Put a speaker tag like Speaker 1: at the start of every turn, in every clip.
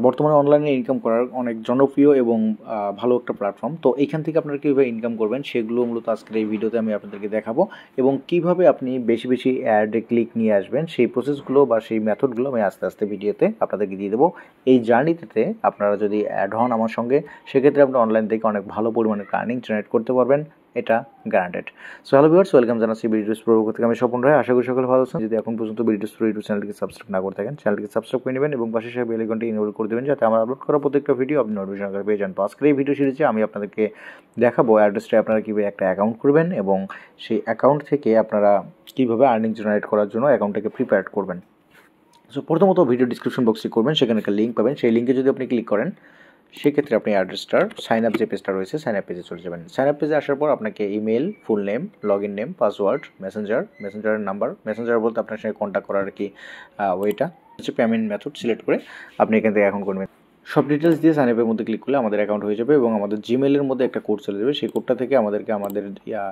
Speaker 1: বর্তমানে অনলাইনে ইনকাম করার অনেক জনপ্রিয় এবং ভালো একটা প্ল্যাটফর্ম। তো এইখান থেকে আপনারা কীভাবে ইনকাম করবেন সেগুলো মূলত আজকের এই ভিডিওতে আমি আপনাদেরকে দেখাবো, এবং কিভাবে আপনি বেশি বেশি অ্যাডে ক্লিক নিয়ে আসবেন সেই প্রসেসগুলো বা সেই মেথডগুলো আমি আস্তে আস্তে ভিডিওতে আপনাদেরকে দিয়ে দেবো। এই জার্নিতে আপনারা যদি অ্যাড হন আমার সঙ্গে, সেক্ষেত্রে আপনি অনলাইন থেকে অনেক ভালো পরিমাণে আর্নিং জেনারেট করতে পারবেন, এটা guaranteed. So hello viewers, welcome জানাচ্ছি ভিডিওস প্রো থেকে। আমি স্বপন রায়, আশা করি সকলে ভালো আছেন। যদি এখন পর্যন্ত ভিডিওস প্রো ইউটিউব চ্যানেলটিকে সাবস্ক্রাইব না করে থাকেন, চ্যানেলটিকে সাবস্ক্রাইব করে নেবেন এবং পাশে সেই বেল আইকনটি ইনেবল করে দেবেন, যাতে আমার আপলোড করা প্রত্যেকটা ভিডিও আপনি নোটিফিকেশন আকারে পেয়ে যান। তো আজকের এই ভিডিও সিরিজে আমি আপনাদেরকে দেখাবো অ্যাড্রেসটা আপনারা কীভাবে একটা অ্যাকাউন্ট করবেন এবং সেই অ্যাকাউন্ট থেকে আপনারা কীভাবে আর্নিং জেনারেট করার জন্য অ্যাকাউন্টটাকে প্রিপেয়ার করবেন। সো প্রথমত ভিডিও ডিসক্রিপশন বক্সে করবেন, সেখানে একটা লিঙ্ক পাবেন। সেই লিঙ্কে যদি আপনি ক্লিক করেন, সেক্ষেত্রে আপনি অ্যাড্রেসটার সাইন আপ যে পেজটা রয়েছে সাইন আপ পেজে চলে যাবেন। সাইন আপ পেজে আসার পর আপনাকে email, full name, log in name, password, মেসেঞ্জারের নাম্বার, মেসেঞ্জার বলতে আপনার সঙ্গে কন্ট্যাক্ট করার আর কি ওইটা হচ্ছে পেমেন্ট মেথড সিলেক্ট করে আপনি এখান থেকে অ্যাকাউন্ট করবেন। সব ডিটেলস দিয়ে সাইন আপের মধ্যে ক্লিক করলে আমাদের অ্যাকাউন্ট হয়ে যাবে এবং আমাদের জিমেলের মধ্যে একটা কোড চলে যাবে। সেই কোডটা থেকে আমাদের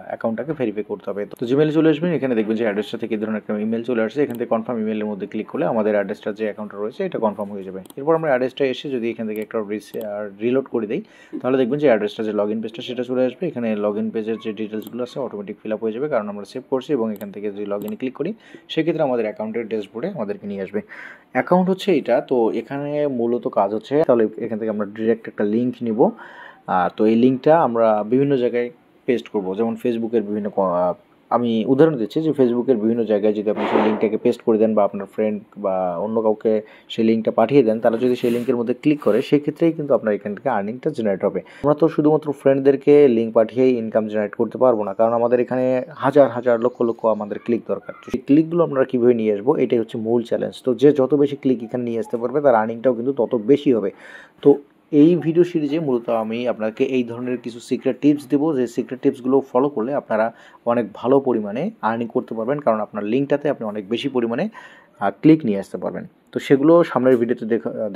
Speaker 1: অ্যাকাউন্টটাকে ভেরিফাই করতে হবে। তো জিমেলে চলে আসবেন, এখানে দেখবেন যে অ্যাড্রেসটা থেকে এই ধরনের একটা ইমেল চলে আসছে। এখান থেকে কনফার্ম ইমেলের মধ্যে ক্লিক করলে আমাদের অ্যাড্রেসটা যে অ্যাকাউন্টটা রয়েছে এটা কনফার্ম হয়ে যাবে। এরপর আমরা অ্যাড্রেসটা এসে যদি এখান থেকে একটা রিলোড করে দিই, তাহলে দেখবেন যে অ্যাড্রেসটা যে লগ ইন পেজটা সেটা চলে আসবে। এখানে লগ ইন পেজের যে ডিটেলসগুলো আছে অটোমেটিক ফিল আপ হয়ে যাবে, কারণ আমরা সেভ করছি। এবং এখান থেকে যদি লগ ইনে ক্লিক করি, সেক্ষেত্রে আমাদের অ্যাকাউন্টের ড্যাশবোর্ডে আমাদেরকে নিয়ে আসবে। অ্যাকাউন্ট হচ্ছে এটা। তো এখানে মূলত কাজ হচ্ছে, তাহলে এখান থেকে আমরা ডিরেক্ট একটা লিঙ্ক নিব। তো এই লিঙ্কটা আমরা বিভিন্ন জায়গায় পেস্ট করব, যেমন ফেসবুকের বিভিন্ন আমি উদাহরণ দিচ্ছি যে ফেসবুকের বিভিন্ন জায়গায় যদি আপনি সেই লিঙ্কটাকে পেস্ট করে দেন বা আপনার ফ্রেন্ড বা অন্য কাউকে সেই লিঙ্কটা পাঠিয়ে দেন, তারা যদি সেই লিঙ্কের মধ্যে ক্লিক করে, সেক্ষেত্রেই কিন্তু আপনার এখান থেকে আর্নিংটা জেনারেট হবে। আমরা তো শুধুমাত্র ফ্রেন্ডদেরকে লিঙ্ক পাঠিয়েই ইনকাম জেনারেট করতে পারবো না, কারণ আমাদের এখানে হাজার হাজার লক্ষ লক্ষ আমাদের ক্লিক দরকার। তো সেই ক্লিকগুলো আমরা কীভাবে নিয়ে আসবো, এটাই হচ্ছে মূল চ্যালেঞ্জ। তো যে যত বেশি ক্লিক এখানে নিয়ে আসতে পারবে, তার আর্নিংটাও কিন্তু তত বেশি হবে। তো এই ভিডিও সিরিজে মূলত আমি আপনাকে এই ধরনের কিছু সিক্রেট টিপস দেবো, যে সিক্রেট টিপসগুলো ফলো করলে আপনারা অনেক ভালো পরিমাণে আর্নিং করতে পারবেন, কারণ আপনার লিঙ্কটাতে আপনি অনেক বেশি পরিমাণে ক্লিক নিয়ে আসতে পারবেন। তো সেগুলো সামনের ভিডিওতে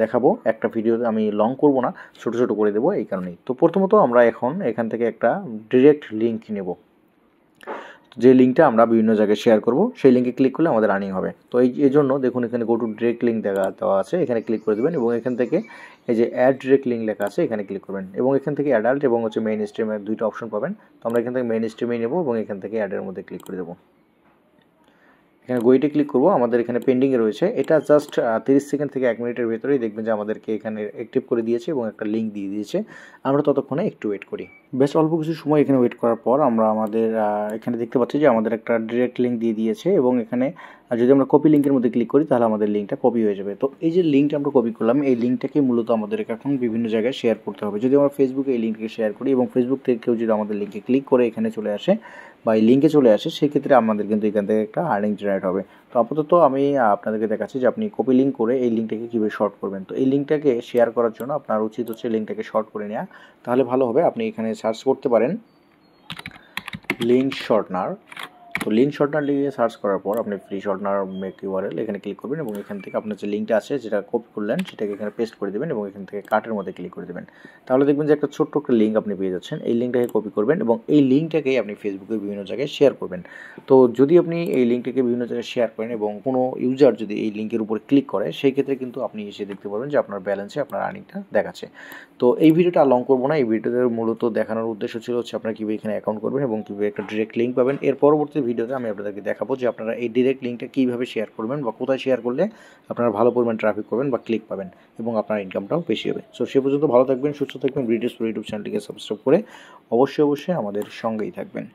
Speaker 1: দেখাবো। একটা ভিডিও আমি লং করব না, ছোটো ছোটো করে দেবো এই কারণেই। তো প্রথমত আমরা এখান থেকে একটা ডিরেক্ট লিঙ্ক নেব, যে লিঙ্কটা আমরা বিভিন্ন জায়গায় শেয়ার করব। সেই লিঙ্কে ক্লিক করলে আমাদের আর্নিং হবে। তো এই জন্য দেখুন এখানে গো টু ডিরেক্ট লিঙ্ক দেওয়া আছে, এখানে ক্লিক করে দেবেন এবং এখান থেকে এই যে অ্যাড ডিরেক্ট লিঙ্ক লেখা আছে এখানে ক্লিক করবেন এবং এখান থেকে অ্যাডাল্ট এবং হচ্ছে মেইন স্ট্রিমের দুইটা অপশন পাবেন। তো আমরা এখান থেকে মেইন স্ট্রিমেই নেব এবং এখান থেকে অ্যাডের মধ্যে ক্লিক করে দেবো। এখানে গোইটে ক্লিক করব, আমাদের এখানে পেন্ডিংয়ে রয়েছে। এটা জাস্ট 30 সেকেন্ড থেকে 1 মিনিটের ভেতরেই দেখবেন যে আমাদেরকে এখানে অ্যাক্টিভ করে দিয়েছে এবং একটা লিঙ্ক দিয়ে দিয়েছে। আমরা ততক্ষণে একটু ওয়েট করি। বেশ অল্প কিছু সময় এখানে ওয়েট করার পর আমরা এখানে দেখতে পাচ্ছি যে আমাদের একটা ডিরেক্ট লিঙ্ক দিয়ে দিয়েছে এবং এখানে যদি আমরা কপি লিঙ্কের মধ্যে ক্লিক করি, তাহলে আমাদের লিঙ্কটা কপি হয়ে যাবে। তো এই যে লিঙ্কটা আমরা কপি করলাম, এই লিঙ্কটাকে মূলত আমাদের এখন বিভিন্ন জায়গায় শেয়ার করতে হবে। যদি আমরা ফেসবুকে এই লিঙ্ককে শেয়ার করি এবং ফেসবুক থেকে কেউ যদি আমাদের লিঙ্কে ক্লিক করে এখানে চলে আসে বা এই লিঙ্কে চলে আসে, সেক্ষেত্রে আমাদের কিন্তু এখান থেকে একটা আর্নিং জেনারেট হবে। তো আপাতত আমি আপনাদেরকে দেখাচ্ছি যে আপনি কপি লিঙ্ক করে এই লিঙ্কটাকে কীভাবে শর্ট করবেন। তো এই লিঙ্কটাকে শেয়ার করার জন্য আপনার উচিত হচ্ছে লিঙ্কটাকে শর্ট করে নেওয়া, তাহলে ভালো হবে। আপনি এখানে সার্চ করতে পারেন লিঙ্ক শর্টনার। তো লিঙ্ক শর্টনার লিখে সার্চ করার পর আপনি ফ্রি শর্টনার মেক ইউআরএল এখানে ক্লিক করবেন এবং এখান থেকে আপনার যে লিঙ্কটা আছে যেটা কপি করলেন সেটাকে এখানে পেস্ট করে দেবেন এবং এখান থেকে কার্টের মধ্যে ক্লিক করে দেবেন। তাহলে দেখবেন যে একটা ছোট্ট একটা লিঙ্ক আপনি পেয়ে যাচ্ছেন। এই লিঙ্কটাকে কপি করবেন এবং এই লিঙ্কটাকেই আপনি ফেসবুকের বিভিন্ন জায়গায় শেয়ার করবেন। তো যদি আপনি এই লিঙ্কটাকে বিভিন্ন জায়গায় শেয়ার করেন এবং কোনো ইউজার যদি এই লিঙ্কের উপরে ক্লিক করে, সেই ক্ষেত্রে কিন্তু আপনি এসে দেখতে পারবেন যে আপনার ব্যালেন্সে আপনার আর্নিংটা দেখাচ্ছে। তো এই ভিডিওটা লং করবো না, এই ভিডিওতে মূলত দেখানোর উদ্দেশ্য ছিল হচ্ছে আপনারা কীভাবে এখানে অ্যাকাউন্ট করবেন এবং কীভাবে একটা ডিরেক্ট লিঙ্ক পাবেন। এর পরবর্তী ভিডিওতে আমি আপনাদেরকে দেখাবো যে আপনারা এই ডিরেক্ট লিঙ্কটা কীভাবে শেয়ার করবেন বা কোথায় শেয়ার করলে আপনারা ভালো পরিমাণ ট্রাফিক পাবেন বা ক্লিক পাবেন এবং আপনার ইনকামটাও বেশি হবে। সো সে পর্যন্ত ভালো থাকবেন, সুস্থ থাকবেন। ভিডিওস ইউটিউব চ্যানেলটিকে সাবস্ক্রাইব করে অবশ্যই আমাদের সঙ্গেই থাকবেন।